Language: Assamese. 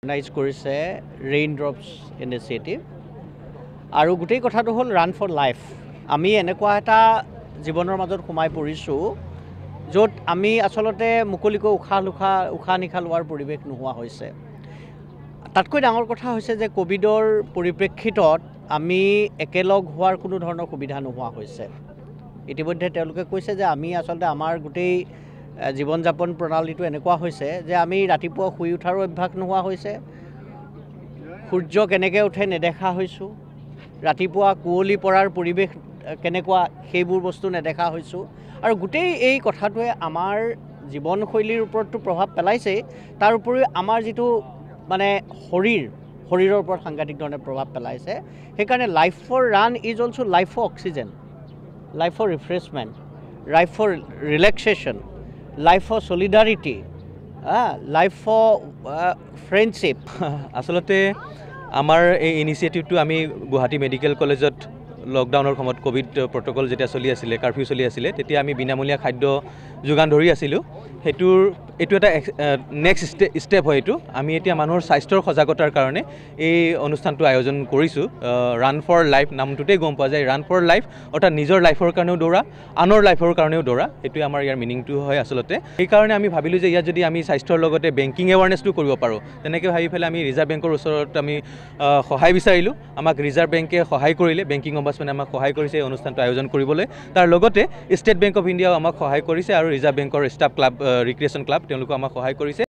অৰ্গেনাইজ কৰিছে ৰেইন ড্ৰপছ ইনিচিয়েটিভ আৰু গোটেই কথাটো হ'ল ৰান ফৰ লাইফ। আমি এনেকুৱা এটা জীৱনৰ মাজত সোমাই পৰিছোঁ য'ত আমি আচলতে মুকলিকৈ উশাহ নিশাহ লোৱাৰ পৰিৱেশ নোহোৱা হৈছে। তাতকৈ ডাঙৰ কথা হৈছে যে ক'ভিডৰ পৰিপ্ৰেক্ষিতত আমি একেলগ হোৱাৰ কোনো ধৰণৰ সুবিধা নোহোৱা হৈছে। ইতিমধ্যে তেওঁলোকে কৈছে যে আমি আচলতে আমাৰ গোটেই জীৱন যাপন প্ৰণালীটো এনেকুৱা হৈছে যে আমি ৰাতিপুৱা শুই উঠাৰো অভ্যাস নোহোৱা হৈছে, সূৰ্য কেনেকৈ উঠে নেদেখা হৈছোঁ, ৰাতিপুৱা কুঁৱলী পৰাৰ পৰিৱেশ কেনেকুৱা সেইবোৰ বস্তু নেদেখা হৈছোঁ। আৰু গোটেই এই কথাটোৱে আমাৰ জীৱনশৈলীৰ ওপৰততো প্ৰভাৱ পেলাইছেই, তাৰ উপৰিও আমাৰ যিটো মানে শৰীৰৰ ওপৰত সাংঘাতিক ধৰণে প্ৰভাৱ পেলাইছে। সেইকাৰণে life for run is also' life for oxygen, life for refreshment, life for relaxation, life for solidarity, life for friendship. আচলতে আমাৰ এই ইনিচিয়েটিভটো আমি গুৱাহাটী মেডিকেল কলেজত লকডাউনৰ সময়ত ক'ভিড প্ৰট'কল যেতিয়া চলি আছিলে, কাৰফিউ চলি আছিলে, তেতিয়া আমি বিনামূলীয়া খাদ্য যোগান ধৰি আছিলোঁ। এইটো এটা নেক্সট ষ্টেপ হয়। এইটো আমি এতিয়া মানুহৰ স্বাস্থ্যৰ সজাগতাৰ কাৰণে এই অনুষ্ঠানটো আয়োজন কৰিছোঁ। ৰান ফৰ লাইফ নামটোতেই গম পোৱা যায়, ৰান ফৰ লাইফ অৰ্থাৎ নিজৰ লাইফৰ কাৰণেও দৌৰা, আনৰ লাইফৰ কাৰণেও দৌৰা, সেইটোৱে আমাৰ ইয়াৰ মিনিংটো হয় আচলতে। সেইকাৰণে আমি ভাবিলোঁ যে ইয়াত যদি আমি স্বাস্থ্যৰ লগতে বেংকিং এৱাৰনেছটো কৰিব পাৰোঁ, তেনেকৈ ভাবি পেলাই আমি ৰিজাৰ্ভ বেংকৰ ওচৰত আমি সহায় বিচাৰিলোঁ। আমাক ৰিজাৰ্ভ বেংকে সহায় কৰিলে, বেংকিং অম্বাজমেনে আমাক সহায় কৰিছে এই অনুষ্ঠানটো আয়োজন কৰিবলৈ। তাৰ লগতে ষ্টেট বেংক অফ ইণ্ডিয়াও আমাক সহায় কৰিছে আৰু ৰিজাৰ্ভ বেংকৰ ষ্টাফ ক্লাব, ৰিক্ৰিয়েশ্যন ক্লাব, তেওঁলোকেও আমাক সহায় কৰিছে।